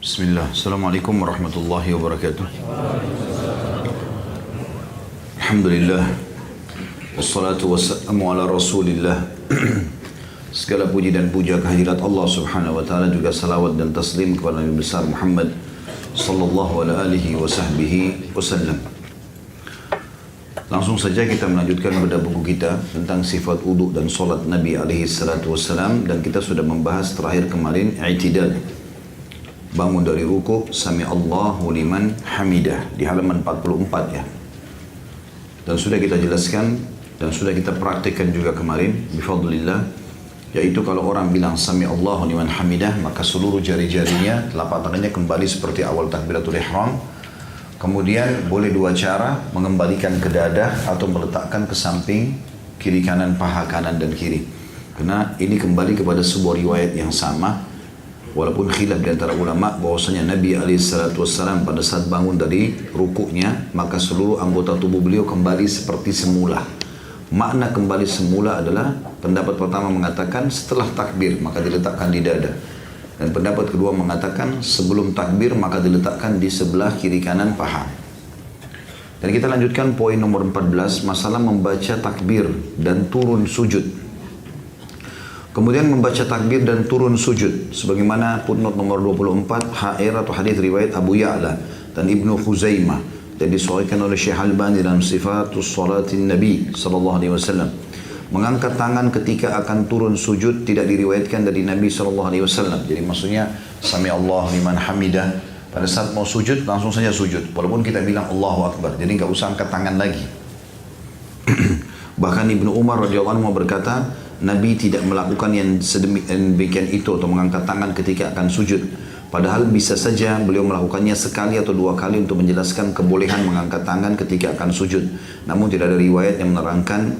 Bismillah. Assalamualaikum warahmatullahi wabarakatuh. Alhamdulillah. Wassalatu wassalamu ala rasulillah. Segala puji dan puja kehadirat Allah subhanahu wa ta'ala, juga salawat dan taslim kepada Nabi besar Muhammad sallallahu alaihi wa sahbihi wasallam. Langsung saja kita melanjutkan pada buku kita tentang sifat wudu dan solat Nabi alaihi salatu wassalam, dan kita sudah membahas terakhir kemarin i'tidal, bangun dari ruku, sami Allahu liman hamidah, di halaman 44 ya. Dan sudah kita jelaskan dan sudah kita praktikkan juga kemarin bifadlillah, yaitu kalau orang bilang sami Allahu liman hamidah, maka seluruh jari-jarinya, telapak tangannya kembali seperti awal takbiratul ihram. Kemudian boleh dua cara, mengembalikan ke dada atau meletakkan ke samping kiri kanan, paha kanan dan kiri. Karena ini kembali kepada sebuah riwayat yang sama, walaupun khilaf di antara ulama bahwasanya Nabi SAW pada saat bangun dari rukuknya, maka seluruh anggota tubuh beliau kembali seperti semula. Makna kembali semula adalah pendapat pertama mengatakan setelah takbir maka diletakkan di dada. Dan pendapat kedua mengatakan sebelum takbir maka diletakkan di sebelah kiri kanan paha. Dan kita lanjutkan poin nomor 14, masalah membaca takbir dan turun sujud. Kemudian membaca takbir dan turun sujud, sebagaimana footnote nomor 24 HR atau hadis riwayat Abu Ya'la dan Ibnu Khuzaimah, dan disahihkan oleh Syekh Albani dalam Sifatus Salatin Nabi sallallahu alaihi wasallam. Mengangkat tangan ketika akan turun sujud tidak diriwayatkan dari Nabi sallallahu alaihi wasallam. Jadi maksudnya sami Allahu liman hamidah, pada saat mau sujud langsung saja sujud, walaupun kita bilang Allahu Akbar, jadi nggak usah angkat tangan lagi. Bahkan Ibnu Umar radhiyallahu anhu berkata, Nabi tidak melakukan yang sedemikian itu atau mengangkat tangan ketika akan sujud. Padahal bisa saja beliau melakukannya sekali atau dua kali untuk menjelaskan kebolehan mengangkat tangan ketika akan sujud. Namun tidak ada riwayat yang menerangkan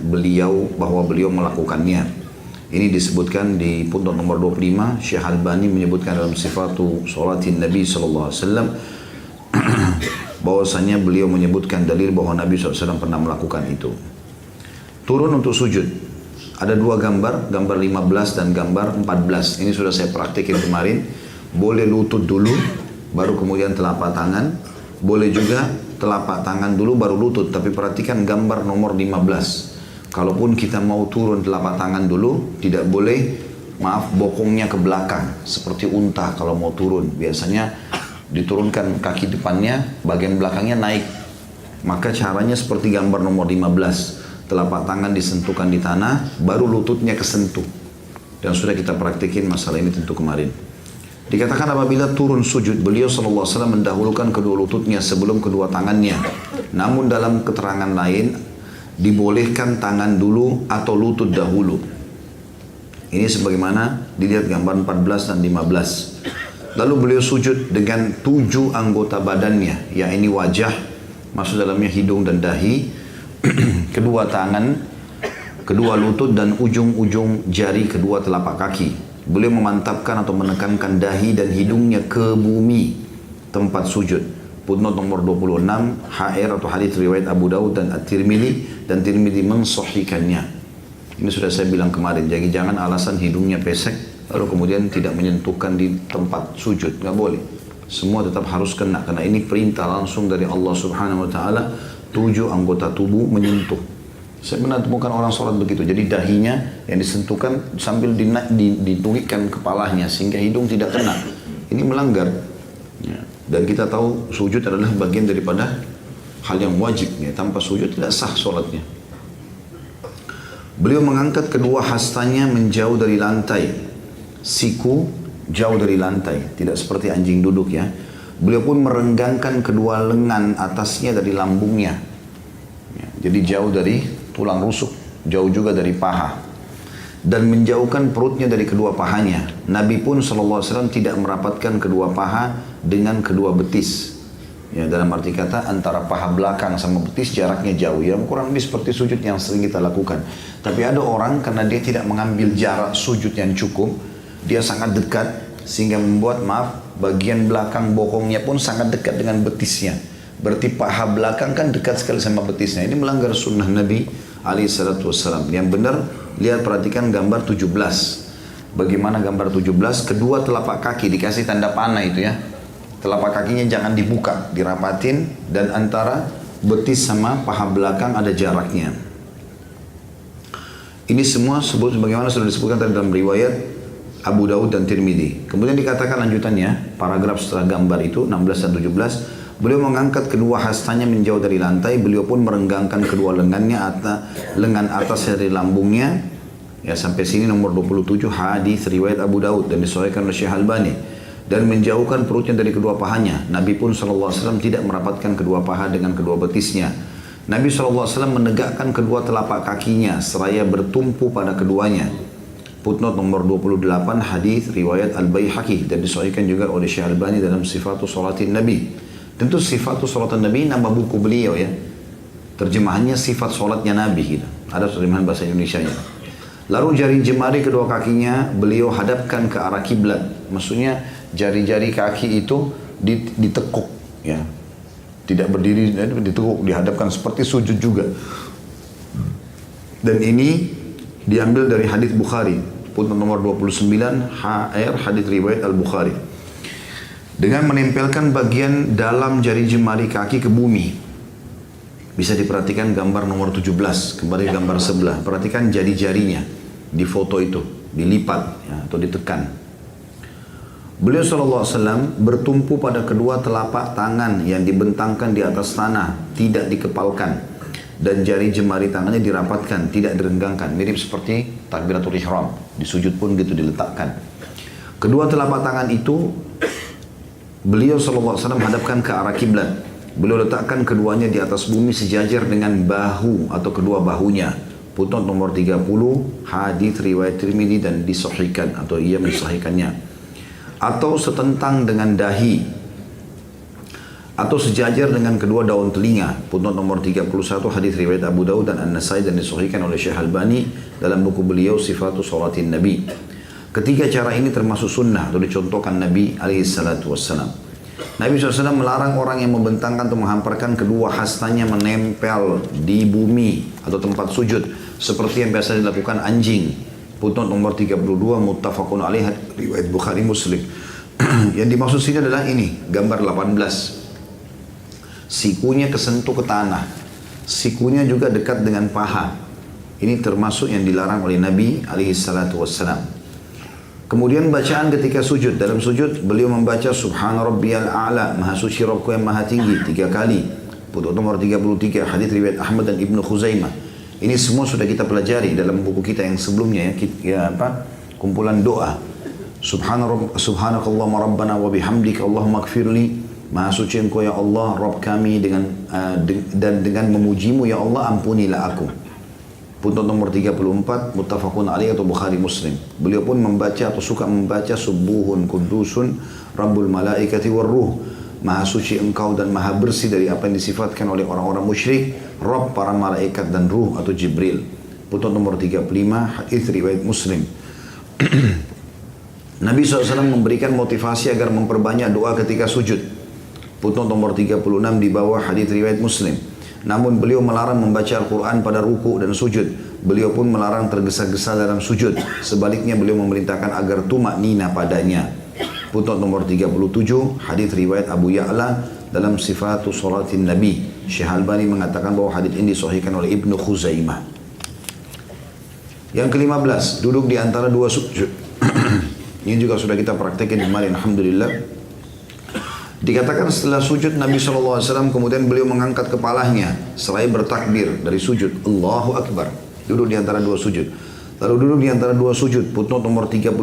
bahwa beliau melakukannya. Ini disebutkan di footnote nomor 25, Syekh Albani menyebutkan dalam Sifatu Salatin Nabi sallallahu alaihi wasallam bahwasanya beliau menyebutkan dalil bahwa Nabi SAW pernah melakukan itu. Turun untuk sujud. Ada dua gambar, gambar 15 dan gambar 14. Ini sudah saya praktikin kemarin. Boleh lutut dulu, baru kemudian telapak tangan. Boleh juga telapak tangan dulu, baru lutut. Tapi perhatikan gambar nomor 15. Kalaupun kita mau turun telapak tangan dulu, tidak boleh, bokongnya ke belakang. Seperti unta kalau mau turun. Biasanya diturunkan kaki depannya, bagian belakangnya naik. Maka caranya seperti gambar nomor 15. Telapak tangan disentuhkan di tanah, baru lututnya kesentuh. Dan sudah kita praktikin masalah ini tentu kemarin. Dikatakan apabila turun sujud, beliau SAW mendahulukan kedua lututnya sebelum kedua tangannya. Namun dalam keterangan lain, dibolehkan tangan dulu atau lutut dahulu. Ini sebagaimana dilihat gambar 14 dan 15. Lalu beliau sujud dengan 7 anggota badannya, yakni wajah, masuk dalamnya hidung dan dahi, kedua tangan, kedua lutut dan ujung-ujung jari kedua telapak kaki. Beliau memantapkan atau menekankan dahi dan hidungnya ke bumi tempat sujud. Footnote nomor 26 HR atau hadits riwayat Abu Daud dan At-Tirmidzi, dan Tirmidzi mensahihkannya. Ini sudah saya bilang kemarin, jadi jangan alasan hidungnya pesek lalu kemudian tidak menyentuhkan di tempat sujud, nggak boleh. Semua tetap harus kena, karena ini perintah langsung dari Allah Subhanahu wa taala. 7 anggota tubuh menyentuh. Saya pernah temukan orang sholat begitu. Jadi dahinya yang disentuhkan sambil ditungikkan kepalanya sehingga hidung tidak kena. Ini melanggar. Ya. Dan kita tahu sujud adalah bagian daripada hal yang wajib. Ya. Tanpa sujud tidak sah sholatnya. Beliau mengangkat kedua hastanya menjauh dari lantai. Siku jauh dari lantai. Tidak seperti anjing duduk ya. Beliau pun merenggangkan kedua lengan atasnya dari lambungnya. Ya, jadi jauh dari tulang rusuk, jauh juga dari paha. Dan menjauhkan perutnya dari kedua pahanya. Nabi pun SAW tidak merapatkan kedua paha dengan kedua betis. Ya, dalam arti kata antara paha belakang sama betis jaraknya jauh. Ya, kurang lebih seperti sujud yang sering kita lakukan. Tapi ada orang karena dia tidak mengambil jarak sujud yang cukup, dia sangat dekat sehingga membuat bagian belakang bokongnya pun sangat dekat dengan betisnya. Berarti paha belakang kan dekat sekali sama betisnya. Ini melanggar sunnah Nabi SAW. Yang benar, lihat perhatikan gambar 17. Bagaimana gambar 17? Kedua telapak kaki dikasih tanda panah itu ya. Telapak kakinya jangan dibuka, dirapatin, dan antara betis sama paha belakang ada jaraknya. Ini semua sebagaimana sudah disebutkan tadi dalam riwayat Abu Daud dan Tirmidzi. Kemudian dikatakan lanjutannya, paragraf setelah gambar itu 16 dan 17, beliau mengangkat kedua hastanya menjauh dari lantai, beliau pun merenggangkan kedua lengan atas dari lambungnya. Ya, sampai sini nomor 27 hadis riwayat Abu Daud dan disahihkan oleh Syekh Albani. Dan menjauhkan perutnya dari kedua pahanya. Nabi pun SAW tidak merapatkan kedua paha dengan kedua betisnya. Nabi SAW menegakkan kedua telapak kakinya seraya bertumpu pada keduanya. Footnote nomor 28 hadis riwayat Al-Baihaqi dan disahihkan juga oleh Syekh Albani dalam Sifatus Salatin Nabi. Tentu Sifatus Salatin Nabi nama buku beliau ya. Terjemahannya sifat salatnya Nabi gitu. Ada terjemahan bahasa Indonesianya. Lalu jari jemari kedua kakinya beliau hadapkan ke arah kiblat. Maksudnya jari-jari kaki itu ditekuk ya. Tidak berdiri, ditekuk, dihadapkan seperti sujud juga. Dan ini diambil dari hadis Bukhari, pun nomor 29 HR hadis riwayat Al-Bukhari. Dengan menempelkan bagian dalam jari jemari kaki ke bumi. Bisa diperhatikan gambar nomor 17, kembali gambar sebelah. Perhatikan jari-jarinya di foto itu, dilipat ya, atau ditekan. Beliau SAW bertumpu pada kedua telapak tangan yang dibentangkan di atas tanah, tidak dikepalkan. Dan jari jemari tangannya dirapatkan, tidak direnggangkan. Mirip seperti takbiratul ihram, di sujud pun gitu diletakkan. Kedua telapak tangan itu, beliau SAW hadapkan ke arah kiblat. Beliau letakkan keduanya di atas bumi sejajar dengan bahu atau kedua bahunya. Footnote nomor 30, hadis riwayat Tirmidzi dan disahihkan atau ia mensahihkannya. Atau setentang dengan dahi. Atau sejajar dengan kedua daun telinga. Footnote nomor 31, hadis riwayat Abu Daud dan An-Nasai dan disahihkan oleh Syekh Albani dalam buku beliau Sifatus Salatin Nabi. Ketiga cara ini termasuk sunnah atau dicontohkan Nabi SAW. Nabi SAW melarang orang yang membentangkan atau menghamparkan kedua hastanya menempel di bumi atau tempat sujud seperti yang biasa dilakukan anjing. Footnote nomor 32 muttafaqun alaih riwayat Bukhari Muslim. Yang dimaksud sini adalah ini, gambar 18. Sikunya kesentuh ke tanah. Sikunya juga dekat dengan paha. Ini termasuk yang dilarang oleh Nabi SAW. Kemudian bacaan ketika sujud. Dalam sujud beliau membaca Subhana Rabbiyal A'la, Maha Suci Rabbku yang Maha Tinggi 3 kali. Footnote nomor 33 hadis riwayat Ahmad dan Ibnu Khuzaimah. Ini semua sudah kita pelajari dalam buku kita yang sebelumnya ya, kumpulan doa. Subhanakallahumma rabbana wa bihamdika Allahumma ighfirli. Maha Suci Engkau ya Allah Rabb kami dan dengan memujimu ya Allah ampunilah aku. Footnote nomor 34 muttafaqun alaih atau Bukhari Muslim. Beliau pun membaca atau suka membaca Subuhun Kudusun Rabbul Malaikati Warruh. Maha suci engkau dan maha bersih dari apa yang disifatkan oleh orang-orang musyrik, Rabb para malaikat dan ruh atau Jibril. Footnote nomor 35 hadis riwayat Muslim. Nabi SAW memberikan motivasi agar memperbanyak doa ketika sujud. Footnote nomor 36 di bawah hadis riwayat Muslim. Namun beliau melarang membaca Al-Quran pada ruku dan sujud. Beliau pun melarang tergesa-gesa dalam sujud. Sebaliknya beliau memerintahkan agar tumak nina padanya. Footnote nomor 37, hadis riwayat Abu Ya'la dalam Sifatus Salatin Nabi. Syekh Albani mengatakan bahwa hadis ini disahihkan oleh Ibnu Khuzaimah. Yang ke-15, duduk di antara dua sujud. Ini juga sudah kita praktekkan kemarin, alhamdulillah. Dikatakan setelah sujud Nabi SAW kemudian beliau mengangkat kepalanya seraya bertakbir dari sujud. Allahu Akbar. Duduk di antara dua sujud. Lalu duduk di antara dua sujud. Footnote nomor 38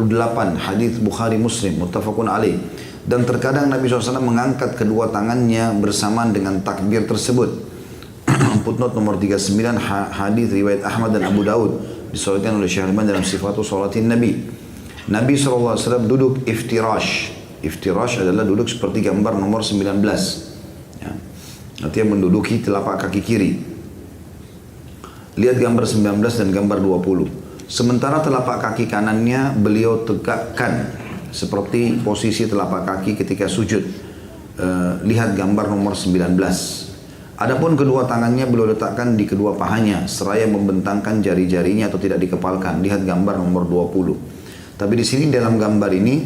hadis Bukhari Muslim muttafaqun alaih. Dan terkadang Nabi SAW mengangkat kedua tangannya bersamaan dengan takbir tersebut. Footnote nomor 39 hadis riwayat Ahmad dan Abu Daud disahihkan oleh Syekh Albani dalam Sifatus Salatin Nabi. Nabi SAW duduk iftirash. Iftirash adalah duduk seperti gambar nomor 19. Ya. Artinya menduduki telapak kaki kiri. Lihat gambar 19 dan gambar 20. Sementara telapak kaki kanannya beliau tegakkan seperti posisi telapak kaki ketika sujud. Lihat gambar nomor 19. Adapun kedua tangannya beliau letakkan di kedua pahanya seraya membentangkan jari-jarinya atau tidak dikepalkan. Lihat gambar nomor 20. Tapi di sini dalam gambar ini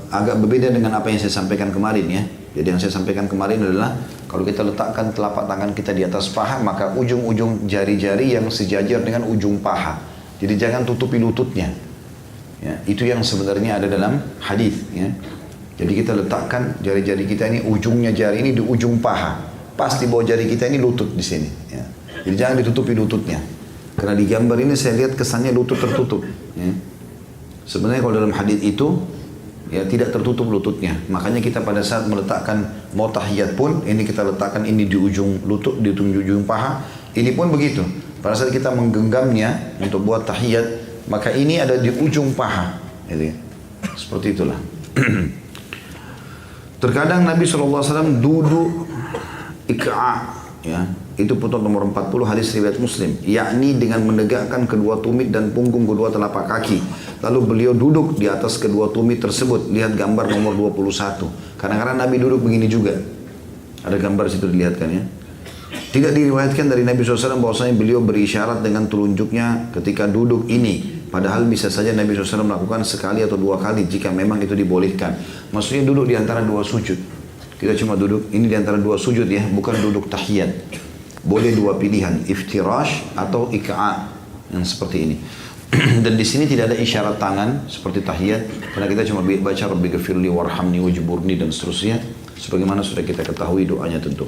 agak berbeda dengan apa yang saya sampaikan kemarin ya. Jadi yang saya sampaikan kemarin adalah kalau kita letakkan telapak tangan kita di atas paha, maka ujung-ujung jari-jari yang sejajar dengan ujung paha. Jadi jangan tutupi lututnya. Ya, itu yang sebenarnya ada dalam hadis. Ya. Jadi kita letakkan jari-jari kita ini, ujungnya jari ini di ujung paha. Pas di bawah jari kita ini lutut di sini. Ya. Jadi jangan ditutupi lututnya. Karena di gambar ini saya lihat kesannya lutut tertutup. Ya. Sebenarnya kalau dalam hadis itu ya tidak tertutup lututnya. Makanya kita pada saat meletakkan mau tahiyat pun, ini kita letakkan ini di ujung lutut, di ujung paha. Ini pun begitu. Pada saat kita menggenggamnya untuk buat tahiyat, maka ini ada di ujung paha. Gitu. Seperti itulah. Terkadang Nabi SAW duduk ik'a, ya. Itu putut nomor 40 hadis riwayat Muslim, yakni dengan menegakkan kedua tumit dan punggung kedua telapak kaki. Lalu beliau duduk di atas kedua tumit tersebut. Lihat gambar nomor 21. Kadang-kadang Nabi duduk begini juga. Ada gambar situ dilihatkan ya. Tidak diriwayatkan dari Nabi SAW bahwasanya beliau berisyarat dengan telunjuknya ketika duduk ini. Padahal bisa saja Nabi SAW melakukan sekali atau dua kali jika memang itu dibolehkan. Maksudnya duduk di antara dua sujud. Kita cuma duduk ini di antara dua sujud ya, bukan duduk tahiyat. Boleh dua pilihan, iftirash atau ik'a yang seperti ini. Dan di sini tidak ada isyarat tangan seperti tahiyat, karena kita cuma baca Rabbighfirli warhamni wajburni dan seterusnya, sebagaimana sudah kita ketahui doanya tentu.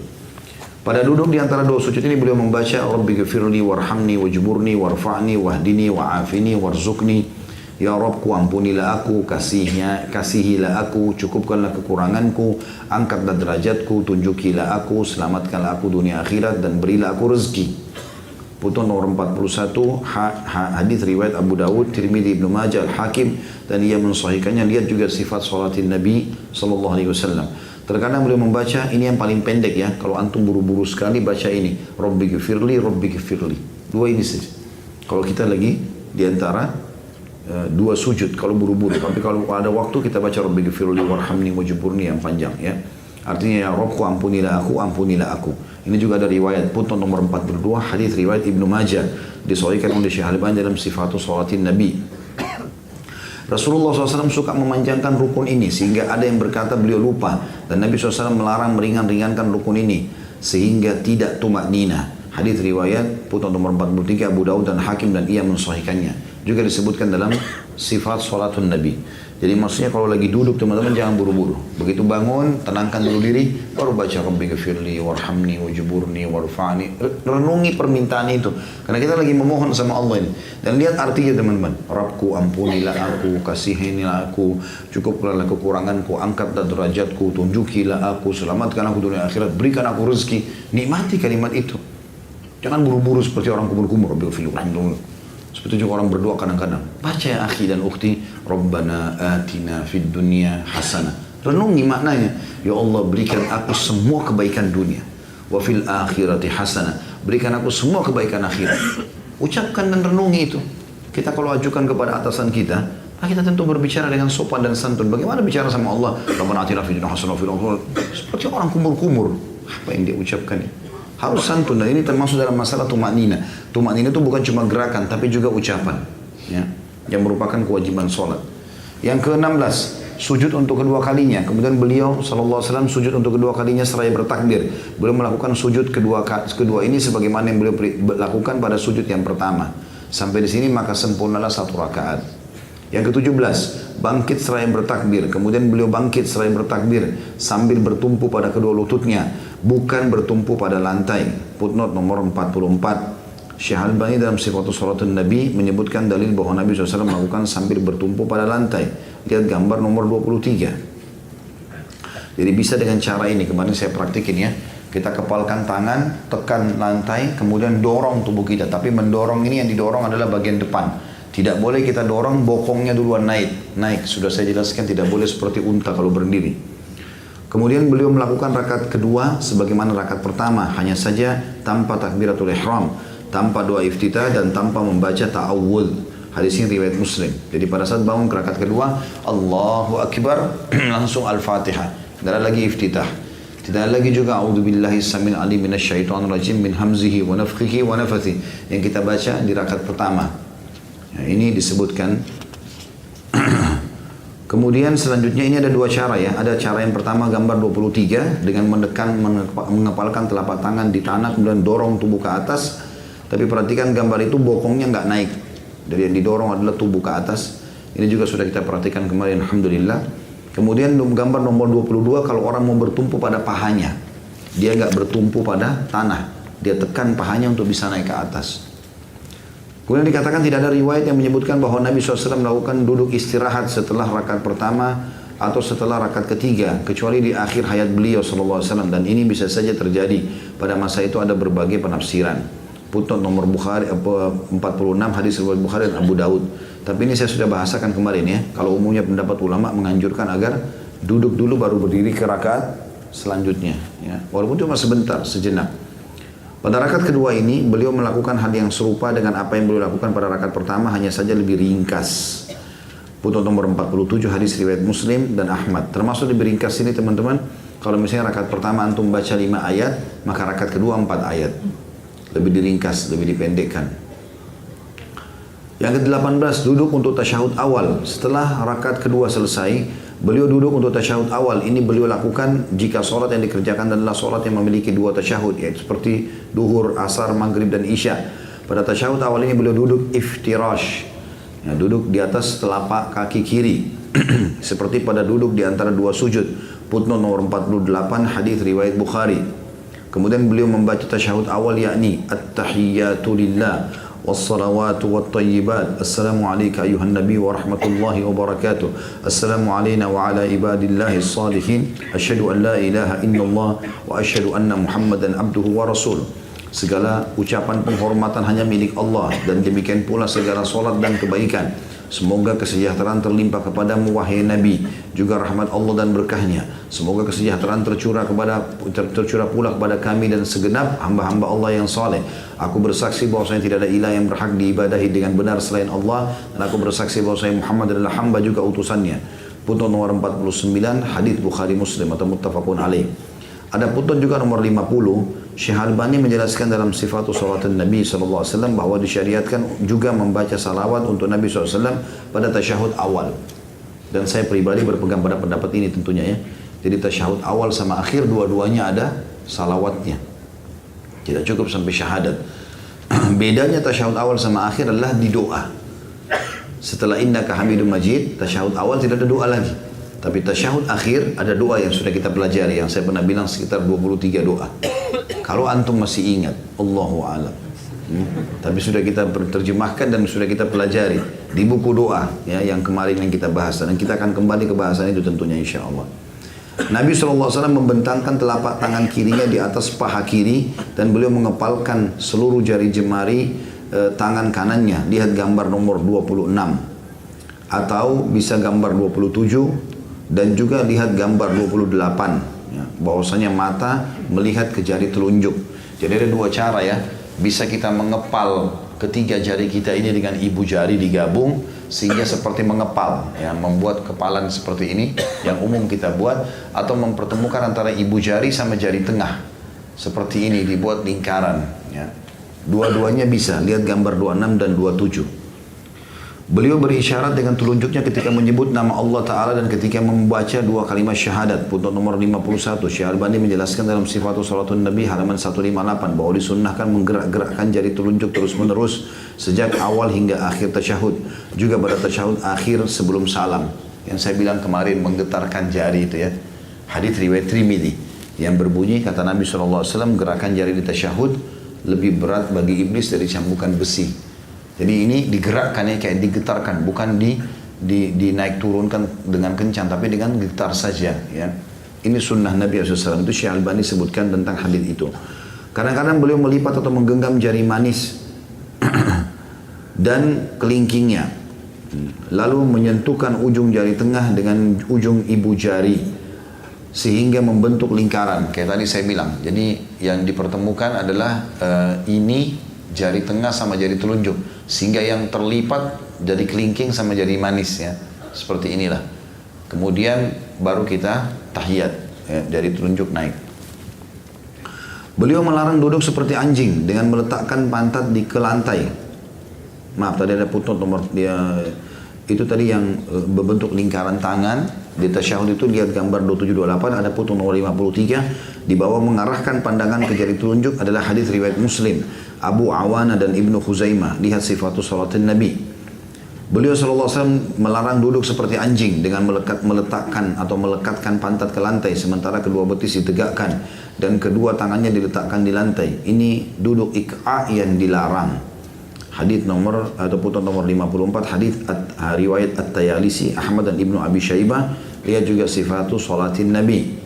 Pada duduk di antara dua sujud ini beliau membaca Rabbighfirli warhamni wajburni warfa'ni wahdini wa'afini warzuqni. Ya Rabbku, ampunilah aku, kasihilah aku, cukupkanlah kekuranganku, angkatlah derajatku, tunjukilah aku, selamatkanlah aku dunia akhirat dan berilah aku rezeki. Putun nomor 41 hadis riwayat Abu Dawud, Tirmidzi, Ibnu Majah, Al-Hakim, dan ia mensahihkannya. Lihat juga sifat salatin Nabi SAW. Terkadang beliau membaca ini yang paling pendek ya. Kalau antum buru-buru sekali baca ini, Rabbighfirli, Rabbighfirli. Dua ini saja. Kalau kita lagi di antara dua sujud kalau buru-buru. Tapi kalau ada waktu kita baca Rabbighfirli warhamni wajburni yang panjang ya. Artinya ya Rabbku, ampunilah aku, ampunilah aku. Ini juga ada riwayat putun nomor 42 hadis riwayat Ibnu Majah, disahihkan oleh Syekh Albani dalam Sifatus Shalatin Nabi. Rasulullah SAW suka memanjangkan rukun ini sehingga ada yang berkata beliau lupa, dan Nabi SAW melarang meringankan rukun ini sehingga tidak tumaknina. Hadis riwayat putun nomor 43 Abu Dawud dan Hakim, dan ia mensahihkannya. Juga disebutkan dalam sifat sholatun Nabi. Jadi maksudnya kalau lagi duduk teman-teman jangan buru-buru. Begitu bangun, tenangkan dulu diri, baru baca Rabbighfirli warhamni wajburni warfa'ni. Renungi permintaan itu. Karena kita lagi memohon sama Allah ini. Dan lihat artinya teman-teman. Rabbku, ampunilah aku, kasihinilah aku, cukupkanlah kekuranganku, angkatlah derajatku, tunjukilah aku, selamatkan aku dunia akhirat, berikan aku rezeki. Nikmati kalimat itu. Jangan buru-buru seperti orang kumur-kumur. Rabbighfirli warhamni. Seperti juga orang berdoa kadang-kadang. Baca ya akhi dan ukhti, Rabbana atina fid dunya hasanah. Renungi maknanya. Ya Allah, berikan aku semua kebaikan dunia. Wa fil akhirati hasanah. Berikan aku semua kebaikan akhirat. Ucapkan dan renungi itu. Kita kalau ajukan kepada atasan kita, kita tentu berbicara dengan sopan dan santun. Bagaimana bicara sama Allah? Rabbana atina fid dunya hasanah wa fil akhirati. Seperti orang kumur-kumur. Apa yang dia ucapkan ini? Harus santun, dan ini termasuk dalam masalah tumaknina. Tumaknina itu bukan cuma gerakan, tapi juga ucapan, ya, yang merupakan kewajiban sholat. Yang ke-16, sujud untuk kedua kalinya. Kemudian beliau SAW sujud untuk kedua kalinya seraya bertakbir. Beliau melakukan sujud kedua ini sebagaimana yang beliau lakukan pada sujud yang pertama. Sampai di sini maka sempurnalah satu rakaat. Yang ke-17, bangkit seraya bertakbir. Kemudian beliau bangkit seraya bertakbir sambil bertumpu pada kedua lututnya, bukan bertumpu pada lantai. Footnote nomor 44. Syekh Albani dalam Sifatus Shalatin Nabi menyebutkan dalil bahwa Nabi SAW melakukan sambil bertumpu pada lantai. Lihat gambar nomor 23. Jadi bisa dengan cara ini, kemarin saya praktikin ya. Kita kepalkan tangan, tekan lantai, kemudian dorong tubuh kita. Tapi mendorong ini yang didorong adalah bagian depan. Tidak boleh kita dorong bokongnya duluan naik. Sudah saya jelaskan tidak boleh seperti unta kalau berdiri. Kemudian beliau melakukan rakaat kedua sebagaimana rakaat pertama, hanya saja tanpa takbiratul ihram, tanpa doa iftitah dan tanpa membaca ta'awudz. Hadis ini riwayat Muslim. Jadi pada saat bangun ke rakaat kedua, Allahu Akbar, langsung Al-Fatihah. Tidak ada lagi iftitah. Tidak ada lagi juga a'udzubillahi samil alim minasyaitonir rajim min hamzihi wa nafthihi wa nafathi yang kita baca di rakaat pertama. Ya, ini disebutkan. Kemudian selanjutnya ini ada dua cara ya. Ada cara yang pertama gambar 23 dengan menekan, mengepalkan telapak tangan di tanah kemudian dorong tubuh ke atas. Tapi perhatikan gambar itu bokongnya nggak naik. Jadi yang didorong adalah tubuh ke atas. Ini juga sudah kita perhatikan kemarin, alhamdulillah. Kemudian gambar nomor 22 kalau orang mau bertumpu pada pahanya. Dia nggak bertumpu pada tanah. Dia tekan pahanya untuk bisa naik ke atas. Kemudian dikatakan tidak ada riwayat yang menyebutkan bahwa Nabi SAW melakukan duduk istirahat setelah rakaat pertama atau setelah rakaat ketiga, kecuali di akhir hayat beliau SAW. Dan ini bisa saja terjadi. Pada masa itu ada berbagai penafsiran. Footnote nomor Bukhari 46 hadis riwayat Bukhari dan Abu Daud. Tapi ini saya sudah bahasakan kemarin ya. Kalau umumnya pendapat ulama menganjurkan agar duduk dulu baru berdiri ke rakaat selanjutnya. Ya. Walaupun cuma sebentar, sejenak. Pada rakaat kedua ini, beliau melakukan hal yang serupa dengan apa yang beliau lakukan pada rakaat pertama, hanya saja lebih ringkas. Footnote nomor 47 hadis riwayat Muslim dan Ahmad. Termasuk lebih ringkas ini teman-teman, kalau misalnya rakaat pertama antum baca 5 ayat, maka rakaat kedua 4 ayat. Lebih diringkas, lebih dipendekkan. Yang ke-18, duduk untuk tasyahud awal. Setelah rakaat kedua selesai, beliau duduk untuk tasyahud awal. Ini beliau lakukan jika sholat yang dikerjakan adalah sholat yang memiliki 2 tasyahud, yaitu seperti duhur, asar, maghrib, dan isya. Pada tasyahud awal ini beliau duduk iftirash, ya, duduk di atas telapak kaki kiri, seperti pada duduk di antara 2 sujud. Footnote nomor 48 hadis riwayat Bukhari. Kemudian beliau membaca tasyahud awal yakni at-tahiyyatu lillah wassalawatu wattayyibat. Assalamualaikum ayuhan nabi wa rahmatullahi wa barakatuh. Assalamu alayna wa ala ibadillahi salihin. Asyhadu an la ilaha illallah wa asyhadu anna Muhammadan abduhu wa rasul. Segala ucapan penghormatan hanya milik Allah dan demikian pula segala solat dan kebaikan. Semoga kesejahteraan terlimpah kepadamu wahai Nabi, juga rahmat Allah dan berkahnya. Semoga kesejahteraan tercurah pula kepada kami dan segenap hamba-hamba Allah yang saleh. Aku bersaksi bahwasanya tidak ada ilah yang berhak diibadahi dengan benar selain Allah, dan aku bersaksi bahwasanya Muhammad adalah hamba juga utusannya. Footnote nomor 49 hadis Bukhari Muslim atau muttafaqun alaih. Ada footnote juga nomor 50. Syekh Albani menjelaskan dalam sifatul salatin Nabi SAW bahwa disyariatkan juga membaca salawat untuk Nabi SAW pada tasyahud awal. Dan saya pribadi berpegang pada pendapat ini tentunya ya. Jadi tasyahud awal sama akhir dua-duanya ada salawatnya. Tidak cukup sampai syahadat. Bedanya tasyahud awal sama akhir adalah di doa. Setelah innaka hamidum majid, tasyahud awal tidak ada doa lagi. Tapi tasyahud akhir ada doa yang sudah kita pelajari, yang saya pernah bilang sekitar 23 doa. Kalau antum masih ingat, Allahu a'lam. Tapi sudah kita terjemahkan dan sudah kita pelajari di buku doa ya, yang kemarin yang kita bahas, dan kita akan kembali ke bahasan itu tentunya insya Allah. Nabi SAW membentangkan telapak tangan kirinya di atas paha kiri dan beliau mengepalkan seluruh jari jemari tangan kanannya. Lihat gambar nomor 26 atau bisa gambar 27 dan juga lihat gambar 28 ya, bahwasanya mata melihat ke jari telunjuk. Jadi ada 2 cara ya, bisa kita mengepal ketiga jari kita ini dengan ibu jari digabung sehingga seperti mengepal ya, membuat kepalan seperti ini yang umum kita buat, atau mempertemukan antara ibu jari sama jari tengah seperti ini dibuat lingkaran ya. Dua-duanya bisa, lihat gambar 26 dan 27. Beliau berisyarat dengan telunjuknya ketika menyebut nama Allah Ta'ala dan ketika membaca 2 kalimat syahadat. Footnote nomor 51. Syekh Albani menjelaskan dalam sifatul salatun Nabi halaman 158 bahwa disunnahkan menggerak-gerakkan jari telunjuk terus-menerus sejak awal hingga akhir tasyahud. Juga pada tasyahud akhir sebelum salam. Yang saya bilang kemarin menggetarkan jari itu ya. Hadits riwayat Tirmidzi yang berbunyi kata Nabi SAW, gerakan jari di tasyahud lebih berat bagi iblis dari cambukan besi. Jadi ini digerakkan ya, kayak digetarkan, bukan dinaik turunkan dengan kencang, tapi dengan getar saja ya. Ini sunnah Nabi SAW. Itu Syekh Albani sebutkan tentang hadis itu. Kadang-kadang beliau melipat atau menggenggam jari manis dan kelingkingnya, lalu menyentuhkan ujung jari tengah dengan ujung ibu jari sehingga membentuk lingkaran. Kayak tadi saya bilang, jadi yang dipertemukan adalah ini jari tengah sama jari telunjuk, sehingga yang terlipat jadi kelingking sama jari manis ya, seperti inilah. Kemudian baru kita tahiyat ya, jari telunjuk naik. Beliau melarang duduk seperti anjing dengan meletakkan pantat ke lantai. Maaf, tadi ada footnote nomor dia Itu tadi yang berbentuk lingkaran tangan. Di tasyahud itu lihat gambar 2728, ada putung nomor 53. Di bawah mengarahkan pandangan ke jari telunjuk adalah hadis riwayat Muslim, Abu Awana dan Ibnu Khuzaimah. Lihat sifatus salatin Nabi. Beliau SAW melarang duduk seperti anjing dengan melekatkan pantat ke lantai sementara kedua betis ditegakkan dan kedua tangannya diletakkan di lantai. Ini duduk ik'a yang dilarang. Hadis nomor atau putung nomor 54, hadis riwayat At-Tayalisi, Ahmad dan Ibnu Abi Syaibah. Lihat juga sifatus salatin Nabi.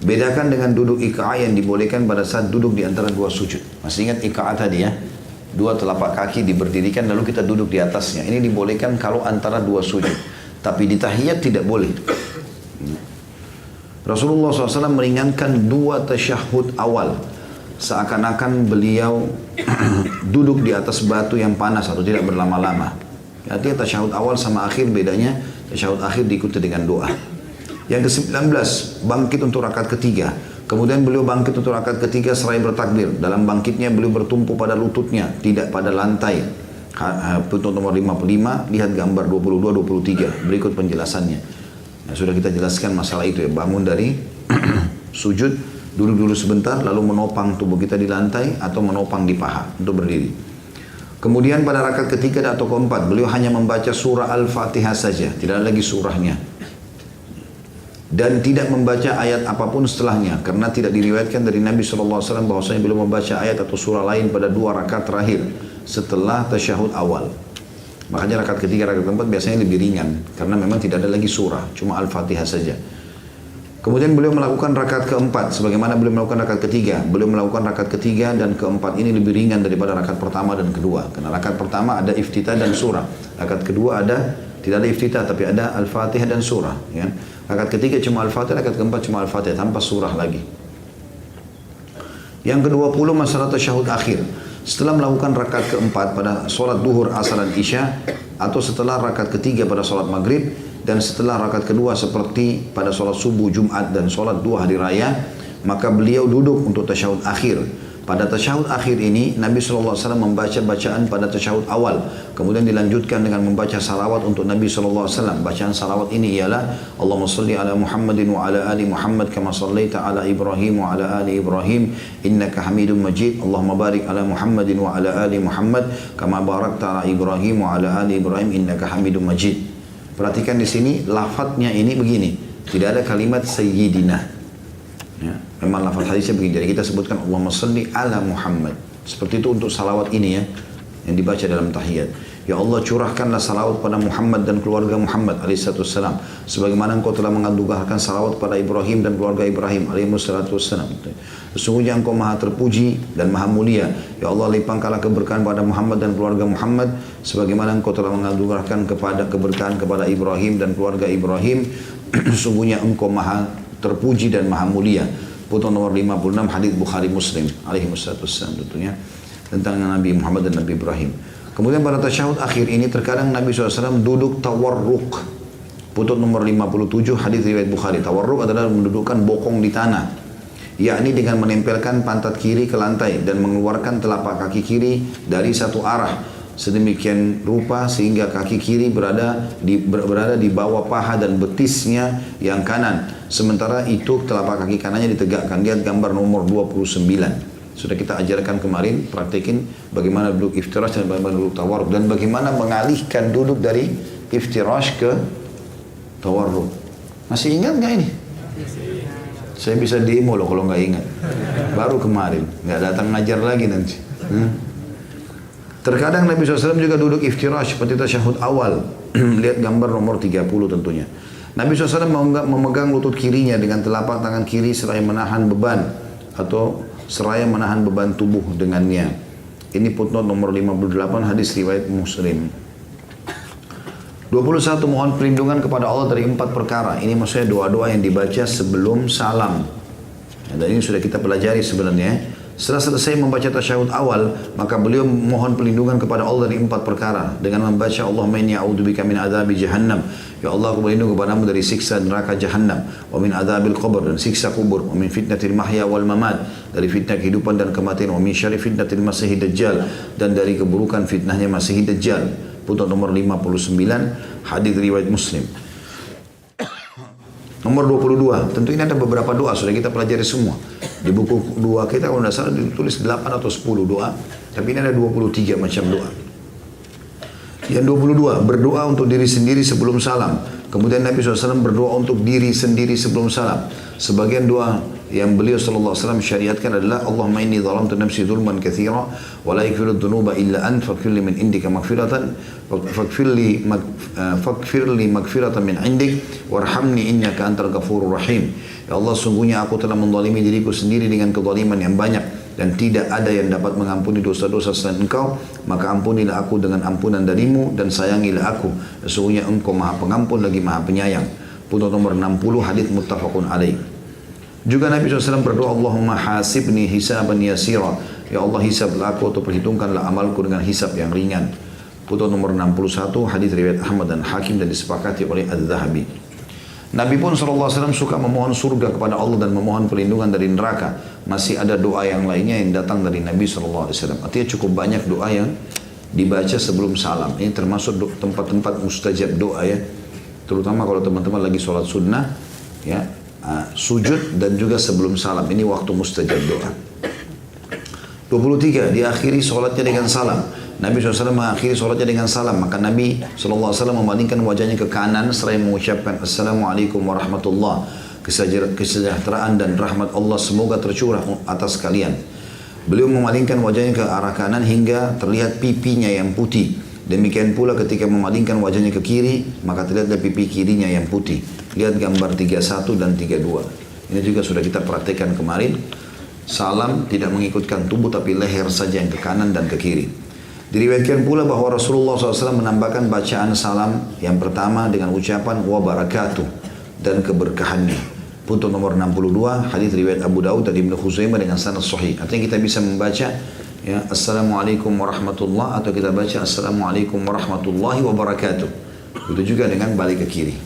Bedakan dengan duduk ik'a yang dibolehkan pada saat duduk di antara dua sujud. Masih ingat ik'a tadi ya? Dua telapak kaki diberdirikan lalu kita duduk di atasnya. Ini dibolehkan kalau antara dua sujud. Tapi di tahiyat tidak boleh. Rasulullah SAW meringankan dua tasyahud awal. Seakan-akan beliau duduk di atas batu yang panas atau tidak berlama-lama. Artinya tasyahud awal sama akhir bedanya. Tasyahud akhir diikuti dengan doa. Yang ke-19, bangkit untuk rakaat ketiga. Kemudian beliau bangkit untuk rakaat ketiga seraya bertakbir. Dalam bangkitnya beliau bertumpu pada lututnya, tidak pada lantai. Putung nomor 55, lihat gambar 22-23. Berikut penjelasannya. Nah, sudah kita jelaskan masalah itu ya. Bangun dari sujud, duduk dulu sebentar, lalu menopang tubuh kita di lantai atau menopang di paha untuk berdiri. Kemudian pada rakaat ketiga atau keempat, beliau hanya membaca surah Al-Fatihah saja, tidak ada lagi surahnya. Dan tidak membaca ayat apapun setelahnya karena tidak diriwayatkan dari Nabi SAW bahwasanya beliau membaca ayat atau surah lain pada dua rakaat terakhir setelah tasyahud awal. Makanya rakaat ketiga, rakaat keempat biasanya lebih ringan karena memang tidak ada lagi surah, cuma Al-Fatihah saja. Kemudian beliau melakukan rakaat keempat sebagaimana beliau melakukan rakaat ketiga. Beliau melakukan rakaat ketiga dan keempat ini lebih ringan daripada rakaat pertama dan kedua. Karena rakaat pertama ada iftitah dan surah. Rakaat kedua tidak ada iftitah tapi ada Al-Fatihah dan surah, ya. Rakaat ketiga cuma Al-Fatihah, rakaat keempat cuma Al-Fatihah tanpa surah lagi. Yang ke-20 masalah tasyahud akhir. Setelah melakukan rakaat keempat pada sholat duhur, asar dan isya, atau setelah rakaat ketiga pada sholat maghrib, dan setelah rakaat kedua seperti pada sholat subuh, Jumat, dan sholat dua hari raya, maka beliau duduk untuk tasyahud akhir. Pada tasyahud akhir ini, Nabi SAW membaca bacaan pada tasyahud awal. Kemudian dilanjutkan dengan membaca salawat untuk Nabi SAW. Bacaan salawat ini ialah Allahumma salli ala Muhammadin wa ala ali Muhammad kama sallaita ala Ibrahim wa ala ali Ibrahim innaka hamidun majid. Allahumma barik ala Muhammadin wa ala ali Muhammad kama barakta ala Ibrahim wa ala ali Ibrahim innaka hamidun majid. Perhatikan di sini, lafadznya ini begini. Tidak ada kalimat sayyidina. Ya, memang lafaz hadisnya begini. Jadi kita sebutkan Allahumma salli ala Muhammad. Seperti itu untuk salawat ini ya, yang dibaca dalam tahiyat. Ya Allah, curahkanlah salawat pada Muhammad dan keluarga Muhammad alaihissalam. Sebagaimana engkau telah menganugerahkan salawat pada Ibrahim dan keluarga Ibrahim alaihissalam. Sesungguhnya engkau maha terpuji dan maha mulia. Ya Allah, limpahkanlah keberkahan pada Muhammad dan keluarga Muhammad. Sebagaimana engkau telah menganugerahkan keberkahan kepada Ibrahim dan keluarga Ibrahim. Sesungguhnya engkau maha terpuji dan maha mulia. Putung nomor 56 hadis Bukhari Muslim alaihi wassalam tentunya tentang Nabi Muhammad dan Nabi Ibrahim. Kemudian pada tasyahud akhir ini terkadang Nabi SAW duduk tawarruk. Putung nomor 57 hadis riwayat Bukhari. Tawarruk adalah mendudukkan bokong di tanah, yakni dengan menempelkan pantat kiri ke lantai dan mengeluarkan telapak kaki kiri dari satu arah. Sedemikian rupa sehingga kaki kiri berada di bawah paha dan betisnya yang kanan. Sementara itu telapak kaki kanannya ditegakkan. Lihat gambar nomor 29. Sudah kita ajarkan kemarin, praktekin bagaimana duduk iftirash dan bagaimana duduk tawarruk. Dan bagaimana mengalihkan duduk dari iftirash ke tawarruk. Masih ingat nggak ini? Saya bisa demo loh kalau nggak ingat. Baru kemarin, nggak datang ngajar lagi nanti. Terkadang Nabi SAW juga duduk iftirash seperti tasyahud awal. Lihat gambar nomor 30 tentunya. Nabi SAW memegang lutut kirinya dengan telapak tangan kiri seraya menahan beban atau seraya menahan beban tubuh dengannya. Ini footnote nomor 58 hadis riwayat Muslim. 21 mohon perlindungan kepada Allah dari 4 perkara. Ini maksudnya doa-doa yang dibaca sebelum salam. Dan ini sudah kita pelajari sebenarnya. Setelah selesai membaca tasyahud awal, maka beliau mohon perlindungan kepada Allah dari 4 perkara dengan membaca Allahumma inni a'udzubika min adzabi jahannam. Ya Allah, aku berlindung kepadamu dari siksa neraka jahannam, wa min adzabil qabr, dan siksa kubur, wa min fitnatil mahya wal mamat, dari fitnah kehidupan dan kematian, wa min syarri fitnatil masiihid dajjal, dan dari keburukan fitnahnya Masiih Dajjal. putnot nomor 59, hadis riwayat Muslim. Nomor 22, tentu ini ada beberapa doa, sudah kita pelajari semua. Di buku doa kita kalau tidak salah ditulis 8 atau 10 doa, tapi ini ada 23 macam doa. Yang 22, berdoa untuk diri sendiri sebelum salam. Kemudian Nabi SAW berdoa untuk diri sendiri sebelum salam. Sebagian doa yang beliau SAW syariatkan adalah Allahumma inni zalamtu nafsi zulman katsira wa la yaghfiru dzunuba illa ant faghfir li min indika maghfiratan faghfir li maghfiratan min indik warhamni innaka antal ghafurur rahim. Ya Allah, sungguhnya aku telah menzalimi diriku sendiri dengan kezaliman yang banyak dan tidak ada yang dapat mengampuni dosa-dosa selain Engkau, maka ampunilah aku dengan ampunan darimu dan sayangilah aku, sesungguhnya Engkau Maha Pengampun lagi Maha Penyayang. Putnot nomor 60, hadis muttafaqun alaih. Juga Nabi SAW berdoa, Allahumma hasibni hisaban yasira. Ya Allah, hisablah aku atau perhitungkanlah amalku dengan hisab yang ringan. Putnot nomor 61, hadis riwayat Ahmad dan Hakim dan disepakati oleh Az-Zahabi. Nabi pun SAW suka memohon surga kepada Allah dan memohon perlindungan dari neraka. Masih ada doa yang lainnya yang datang dari Nabi SAW. Artinya cukup banyak doa yang dibaca sebelum salam. Ini termasuk tempat-tempat mustajab doa ya. Terutama kalau teman-teman lagi sholat sunnah, ya, sujud dan juga sebelum salam. Ini waktu mustajab doa. 23, diakhiri sholatnya dengan salam. Nabi SAW mengakhiri sholatnya dengan salam. Maka Nabi SAW memalingkan wajahnya ke kanan seraya mengucapkan Assalamualaikum warahmatullah. Kesejahteraan dan rahmat Allah semoga tercurah atas kalian. Beliau memalingkan wajahnya ke arah kanan hingga terlihat pipinya yang putih. Demikian pula ketika memalingkan wajahnya ke kiri, maka terlihatlah pipi kirinya yang putih. Lihat gambar 31 dan 32. Ini juga sudah kita praktekkan kemarin. Salam tidak mengikutkan tubuh tapi leher saja yang ke kanan dan ke kiri. Diriwayatkan pula bahwa Rasulullah SAW menambahkan bacaan salam yang pertama dengan ucapan wa barakatuh dan keberkahannya. Putnot nomor 62, hadis riwayat Abu Daud dan Ibnu Khuzaimah dengan sanad sahih. Artinya kita bisa membaca ya Assalamualaikum warahmatullah atau kita baca Assalamualaikum warahmatullahi wabarakatuh. Itu juga dengan balik ke kiri.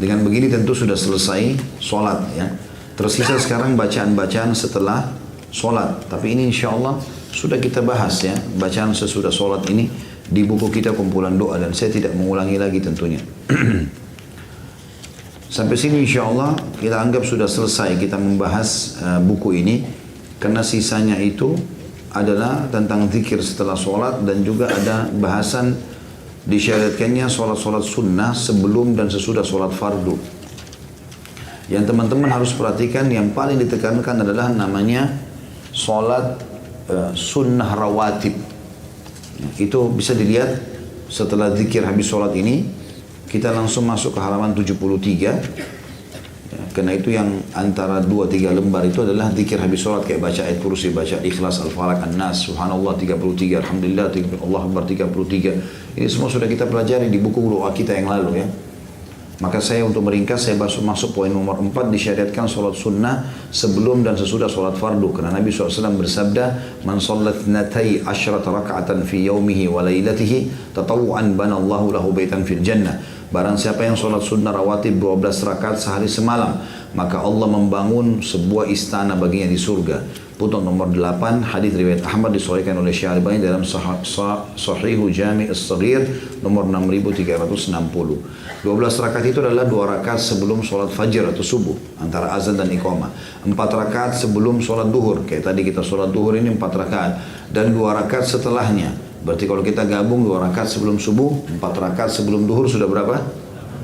Dengan begini tentu sudah selesai sholat ya. Tersisa sekarang bacaan-bacaan setelah sholat. Tapi ini insya Allah sudah kita bahas ya, bacaan sesudah sholat ini di buku kita kumpulan doa dan saya tidak mengulangi lagi tentunya. Sampai sini insya Allah kita anggap sudah selesai kita membahas buku ini, karena sisanya itu adalah tentang zikir setelah sholat dan juga ada bahasan disyariatkannya sholat-sholat sunnah sebelum dan sesudah sholat fardu. Yang teman-teman harus perhatikan yang paling ditekankan adalah namanya sholat sunnah rawatib. Itu bisa dilihat setelah zikir habis sholat ini, kita langsung masuk ke halaman 73. Karena itu yang antara 2-3 lembar itu adalah zikir habis sholat, kayak baca ayat kursi, baca ikhlas, al-falaq, an-nas, subhanallah 33, alhamdulillah, Allah akbar 33. Ini semua sudah kita pelajari di buku doa kita yang lalu ya. Maka saya untuk meringkas, saya masuk poin nomor 4, disyariatkan sholat sunnah sebelum dan sesudah sholat fardu. Karena Nabi SAW bersabda, Man sallat natai asyrata raka'atan fi yaumihi wa laylatihi, tatawu'an banallahu lahu baitan fil jannah. Barang siapa yang sholat sunnah rawatib 12 rakaat sehari semalam, maka Allah membangun sebuah istana baginya di surga. Putnot nomor 8, hadis riwayat Ahmad disahihkan oleh Syaribani dalam Sahihu Jami' As-Saghir nomor 6360. 12 rakaat itu adalah 2 rakaat sebelum sholat fajr atau subuh antara azan dan iqamah. 4 rakaat sebelum sholat duhur, kayak tadi kita sholat duhur ini 4 rakaat, dan 2 rakaat setelahnya. Berarti kalau kita gabung 2 rakaat sebelum subuh, 4 rakaat sebelum duhur sudah berapa?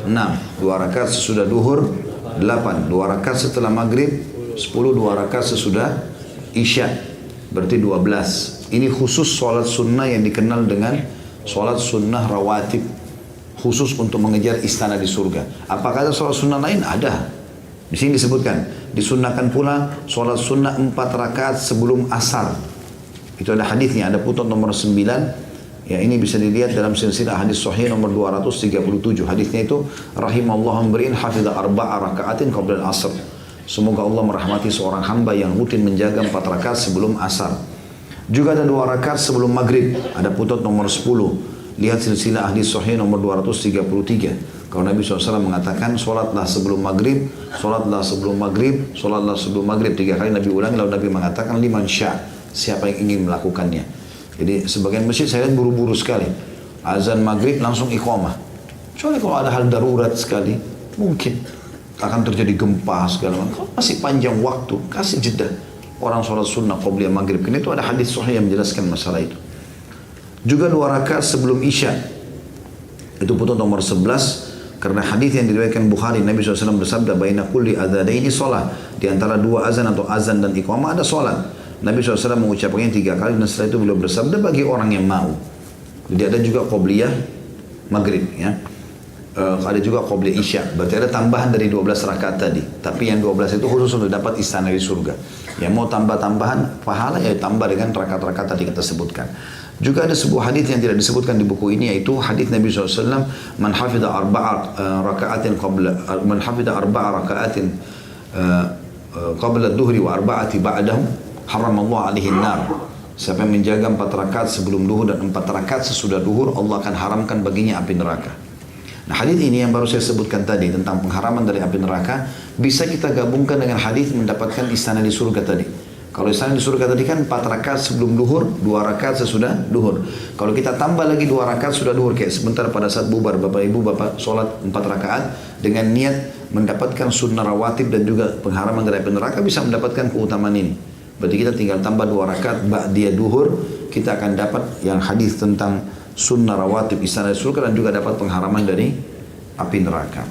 6. 2 rakaat sesudah duhur 8. 2 rakaat setelah maghrib 10. 2 rakaat sesudah isya berarti 12. Ini khusus sholat sunnah yang dikenal dengan sholat sunnah rawatib, khusus untuk mengejar istana di surga. Apakah ada sholat sunnah lain? Ada. Di sini disebutkan, disunnahkan pula sholat sunnah 4 rakaat sebelum asar. Itu ada hadisnya, ada putnot nomor 9. Ya, ini bisa dilihat dalam silsilah hadis sahih nomor 237. Hadisnya itu rahimallahu amri'in hafidha arba'a raka'atin qabla al-asr. Semoga Allah merahmati seorang hamba yang rutin menjaga 4 rakaat sebelum asar. Juga ada 2 rakaat sebelum maghrib. Ada putnot nomor 10. Lihat silsilah hadis sahih nomor 233. Kalau Nabi SAW mengatakan, sholatlah sebelum maghrib, sholatlah sebelum maghrib, sholatlah sebelum maghrib. 3 kali Nabi ulangi, lalu Nabi mengatakan, liman sya', siapa yang ingin melakukannya. Jadi sebagian masjid saya lihat buru-buru sekali. azan maghrib langsung iqamah. Kecuali kalau ada hal darurat sekali, mungkin akan terjadi gempa segala macam. Masih panjang waktu, kasih jeda. Orang sholat sunnah qabliyah maghrib. Ini itu ada hadis sahih yang menjelaskan masalah itu. Juga 2 rakaat sebelum isya. Itu putus nomor 11. Karena hadis yang diriwayatkan Bukhari, Nabi SAW bersabda, baina kulli adzanaini shalah. Di antara 2 azan atau azan dan iqamah ada salat. Nabi SAW mengucapkannya 3 kali dan setelah itu beliau bersabda bagi orang yang mau. Jadi ada juga qabliyah maghrib, ya. Ada juga qabliyah isya. Berarti ada tambahan dari 12 rakaat tadi. Tapi yang 12 itu khusus untuk dapat istana di surga. Yang mau tambah-tambahan pahala, ya tambah dengan rakaat-rakaat tadi kita sebutkan. Juga ada sebuah hadis yang tidak disebutkan di buku ini, yaitu hadis Nabi SAW, man hafidha arba'a raka'atin qabla duhri wa arba'ati ba'dahu haramallahu alaihi nar. Siapa yang menjaga 4 rakaat sebelum duhur dan 4 rakaat sesudah duhur, Allah akan haramkan baginya api neraka. Nah, hadis ini yang baru saya sebutkan tadi tentang pengharaman dari api neraka bisa kita gabungkan dengan hadis mendapatkan istana di surga tadi. Kalau istana di surga tadi kan 4 rakaat sebelum duhur, 2 rakaat sesudah duhur. Kalau kita tambah lagi 2 rakaat sudah duhur, kayak sebentar pada saat bubar Bapak Ibu Bapak sholat 4 rakaat dengan niat mendapatkan sunnah rawatib dan juga pengharaman dari api neraka, bisa mendapatkan keutamaan ini. Berarti kita tinggal tambah 2 rakaat ba'diyah duhur, kita akan dapat yang hadis tentang sunnah rawatib istana di surga dan juga dapat pengharaman dari api neraka.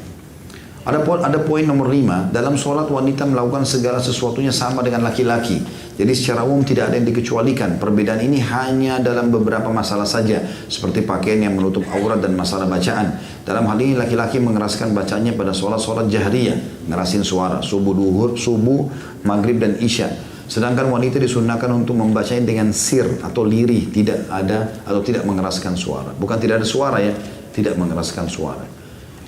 Ada poin nomor 5, dalam sholat wanita melakukan segala sesuatunya sama dengan laki-laki. Jadi secara umum tidak ada yang dikecualikan. Perbedaan ini hanya dalam beberapa masalah saja, seperti pakaian yang menutup aurat dan masalah bacaan. Dalam hal ini laki-laki mengeraskan bacaannya pada sholat ngeraskan ngerasin suara, subuh, maghrib dan isya. Sedangkan wanita disunnahkan untuk membacanya dengan sir atau lirih, tidak ada atau tidak mengeraskan suara. Bukan tidak ada suara ya, tidak mengeraskan suara.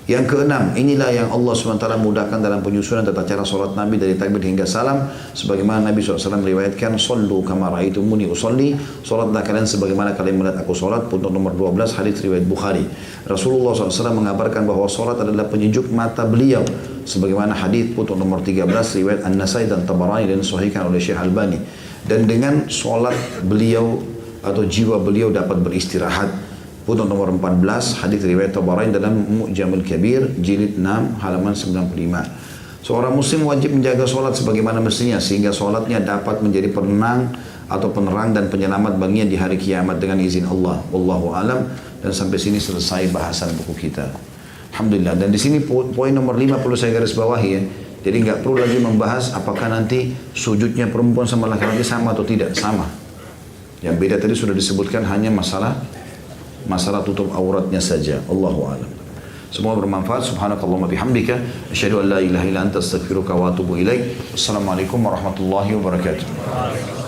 Yang keenam, inilah yang Allah SWT mudahkan dalam penyusunan tata cara solat Nabi dari takbir hingga salam. Sebagaimana Nabi SAW meriwayatkan, Sallu kama ra'aitumuni usolli, solatlah kalian sebagaimana kalian melihat aku solat. Untuk nomor 12, hadits riwayat Bukhari. Rasulullah SAW mengabarkan bahwa solat adalah penyejuk mata beliau. Sebagaimana hadits untuk nomor 13, riwayat An-Nasai dan Tabarani dan disahihkan oleh Syekh Albani. Dan dengan solat beliau atau jiwa beliau dapat beristirahat. Untuk nomor 14, hadis riwayat Tabarani dalam Mu'jamul Kabir, jilid 6, halaman 95. Seorang muslim wajib menjaga solat sebagaimana mestinya, sehingga solatnya dapat menjadi penenang atau penerang dan penyelamat baginya di hari kiamat dengan izin Allah. Wallahu alam. Dan sampai sini selesai bahasan buku kita. Alhamdulillah. Dan di sini poin nomor 5 perlu saya garis bawahi ya. Jadi nggak perlu lagi membahas apakah nanti sujudnya perempuan sama laki-laki sama atau tidak. Sama. Yang beda tadi sudah disebutkan hanya masalah tutup auratnya saja. Allahu a'lam. Semoga bermanfaat. Subhanakallahumma bihamdika asyhadu an la ilaha illa anta astaghfiruka wa atubu ilaik. Wassalamualaikum warahmatullahi wabarakatuh.